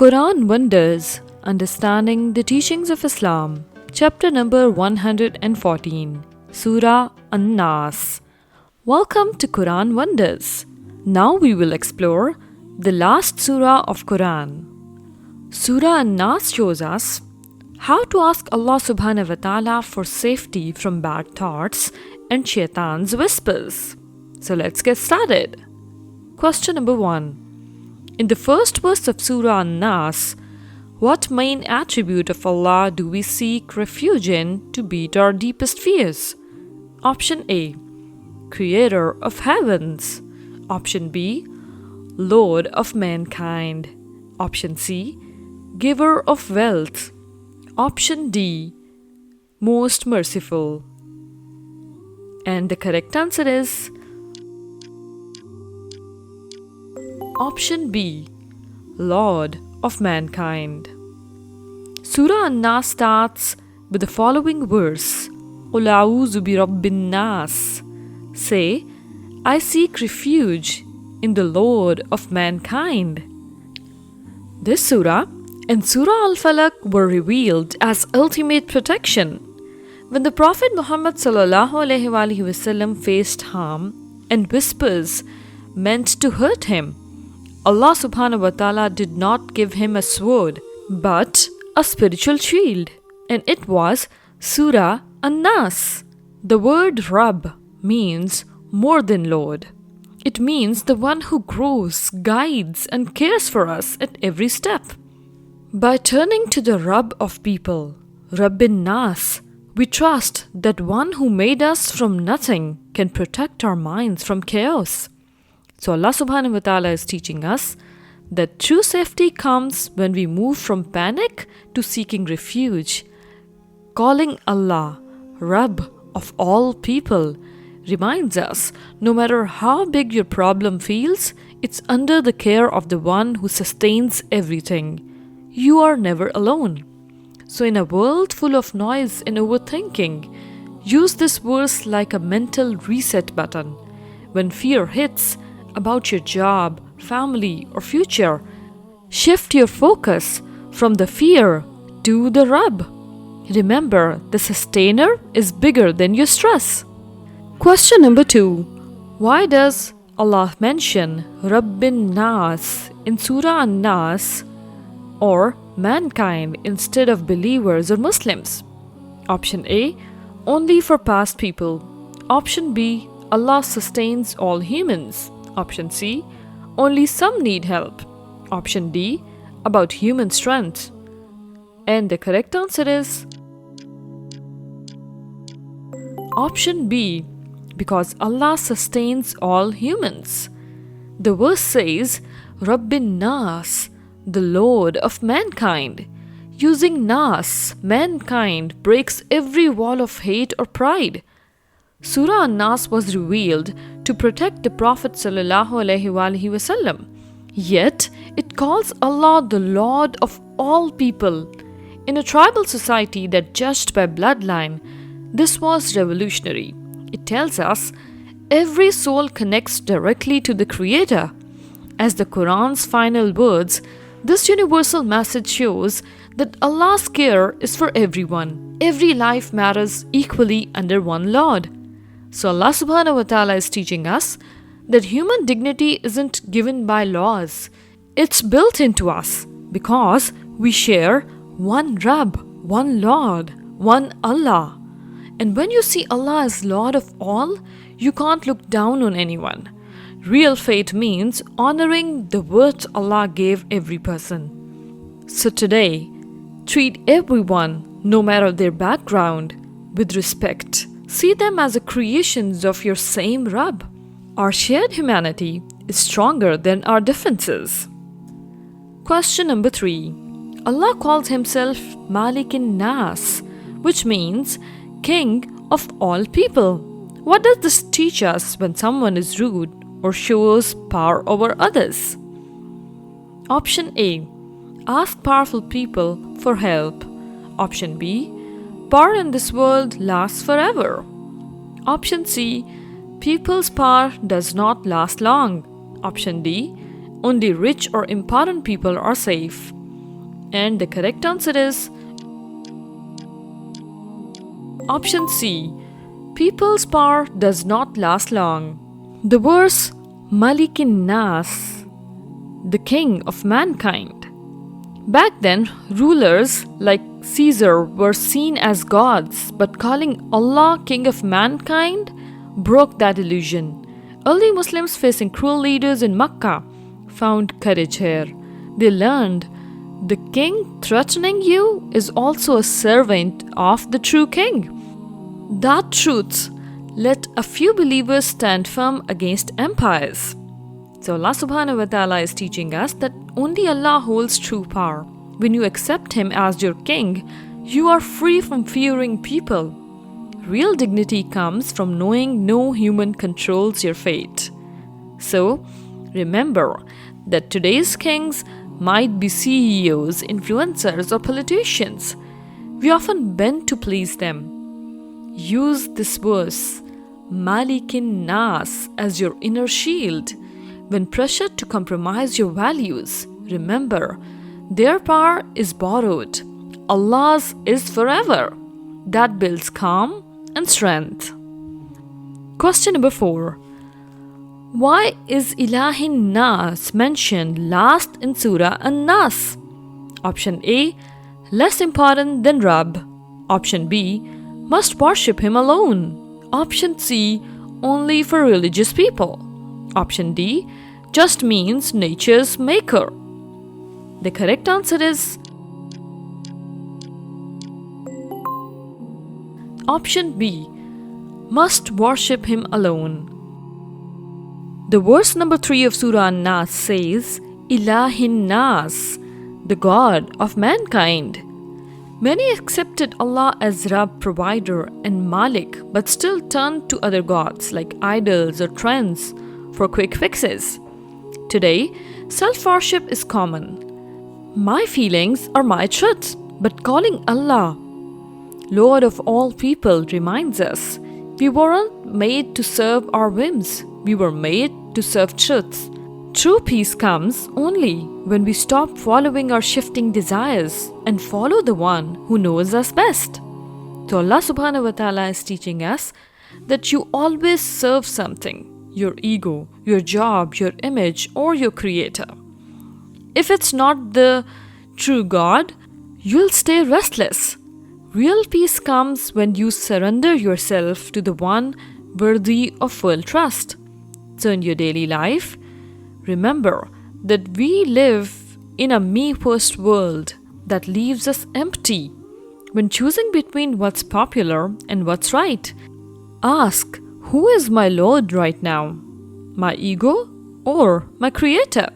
Quran Wonders, Understanding the Teachings of Islam, Chapter number 114, Surah An-Nas. Welcome to Quran Wonders. Now we will explore the last surah of Quran. Surah An-Nas shows us how to ask Allah subhanahu wa ta'ala for safety from bad thoughts and shaitan's whispers. So let's get started. Question number 1. In the first verse of Surah An-Nas, what main attribute of Allah do we seek refuge in to beat our deepest fears? Option A. Creator of heavens. Option B. Lord of mankind. Option C. Giver of wealth. Option D. Most merciful. And the correct answer is Option B. Lord of mankind. Surah An-Nas starts with the following verse: Qul a'udhu bi rabbin nas. Say, I seek refuge in the Lord of mankind. This surah and Surah Al-Falaq were revealed as ultimate protection. When the Prophet Muhammad ﷺ faced harm and whispers meant to hurt him, Allah subhanahu wa ta'ala did not give him a sword, but a spiritual shield, and it was Surah An-Nas. The word Rabb means more than Lord. It means the one who grows, guides, and cares for us at every step. By turning to the Rabb of people, Rabbin Nas, we trust that one who made us from nothing can protect our minds from chaos. So Allah subhanahu wa ta'ala is teaching us that true safety comes when we move from panic to seeking refuge. Calling Allah Rabb of all people reminds us no matter how big your problem feels, it's under the care of the one who sustains everything. You are never alone. So in a world full of noise and overthinking, use this verse like a mental reset button. When fear hits, about your job, family, or future, shift your focus from the fear to the Rabb. Remember, the sustainer is bigger than your stress. Question number 2. Why does Allah mention Rabbin Nas in Surah An-Nas or mankind instead of believers or Muslims? Option A. Only for past people. Option B. Allah sustains all humans. Option C. Only some need help. Option D. About human strength. And the correct answer is Option B. Because Allah sustains all humans. The verse says Rabbin Nas, the Lord of mankind. Using Nas, mankind, breaks every wall of hate or pride. Surah An-Nas was revealed to protect the Prophet ﷺ. Yet, it calls Allah the Lord of all people. In a tribal society that judged by bloodline, this was revolutionary. It tells us every soul connects directly to the Creator. As the Quran's final words, this universal message shows that Allah's care is for everyone. Every life matters equally under one Lord. So Allah subhanahu wa ta'ala is teaching us that human dignity isn't given by laws. It's built into us because we share one Rabb, one Lord, one Allah. And when you see Allah as Lord of all, you can't look down on anyone. Real faith means honoring the worth Allah gave every person. So today, treat everyone, no matter their background, with respect. See them as the creations of your same Rabb. Our shared humanity is stronger than our differences. Question number 3. Allah calls himself Malikin Nas, which means King of all people. What does this teach us when someone is rude or shows power over others? Option A. Ask powerful people for help. Option B. Power in this world lasts forever. Option C. People's power does not last long. Option D. Only rich or important people are safe. And the correct answer is option C. People's power does not last long. The verse Malikin Nas, the king of mankind. Back then, rulers like Caesar were seen as gods, but calling Allah king of mankind broke that illusion. Early Muslims facing cruel leaders in Makkah found courage here. They learned the king threatening you is also a servant of the true king. That truth let a few believers stand firm against empires. So Allah subhanahu wa ta'ala is teaching us that only Allah holds true power. When you accept Him as your king, you are free from fearing people. Real dignity comes from knowing no human controls your fate. So, remember that today's kings might be CEOs, influencers, or politicians. We often bend to please them. Use this verse, Malikin Nas, as your inner shield. When pressured to compromise your values, remember, their power is borrowed. Allah's is forever. That builds calm and strength. Question number 4. Why is Ilahin Nas mentioned last in Surah An-Nas? Option A, less important than Rabb. Option B, must worship Him alone. Option C, only for religious people. Option D, just means nature's maker. The correct answer is option B, must worship Him alone. The verse number 3 of Surah An-Nas says, Ilahin Nas, the God of mankind. Many accepted Allah as Rabb, provider, and Malik, but still turned to other gods like idols or trends for quick fixes. Today, self-worship is common. My feelings are my truth, but calling Allah Lord of all people reminds us we weren't made to serve our whims. We were made to serve truth. True peace comes only when we stop following our shifting desires and follow the one who knows us best. So Allah subhanahu wa ta'ala is teaching us that you always serve something, your ego, your job, your image, or your creator. If it's not the true God, you'll stay restless. Real peace comes when you surrender yourself to the one worthy of full trust. So in your daily life, remember that we live in a me-first world that leaves us empty. When choosing between what's popular and what's right, ask, who is my Lord right now? My ego or my Creator?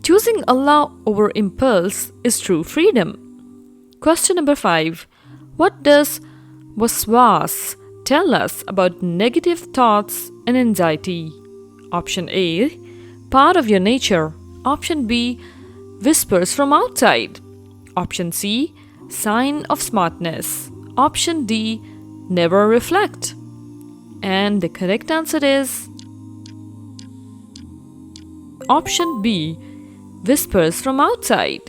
Choosing Allah over impulse is true freedom. Question number 5. What does waswas tell us about negative thoughts and anxiety? Option A, part of your nature. Option B, whispers from outside. Option C, sign of smartness. Option D, never reflect. And the correct answer is option B, whispers from outside.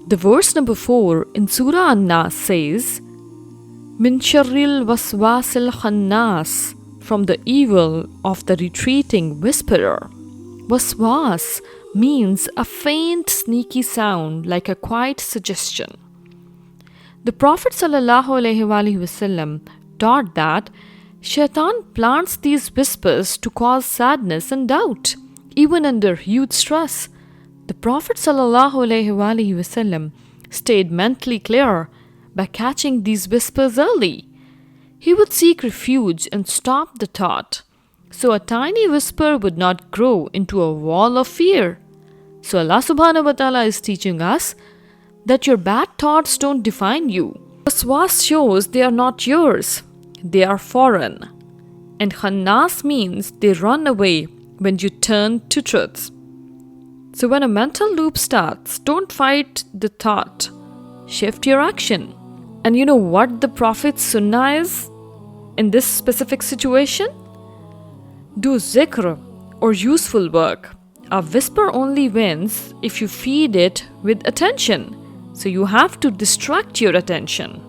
The verse number 4 in Surah An-Nas says, Min sharril waswasil khannas, from the evil of the retreating whisperer. Waswas means a faint, sneaky sound like a quiet suggestion. The Prophet ﷺ taught that Shaitan plants these whispers to cause sadness and doubt, even under huge stress. The Prophet ﷺ stayed mentally clear by catching these whispers early. He would seek refuge and stop the thought, so a tiny whisper would not grow into a wall of fear. So Allah subhanahu wa ta'ala is teaching us that your bad thoughts don't define you. Waswas shows they are not yours, they are foreign. And khannas means they run away when you turn to truth. So when a mental loop starts, don't fight the thought, shift your action. And you know what the Prophet's sunnah is in this specific situation? Do zikr or useful work. A whisper only wins if you feed it with attention. So you have to distract your attention.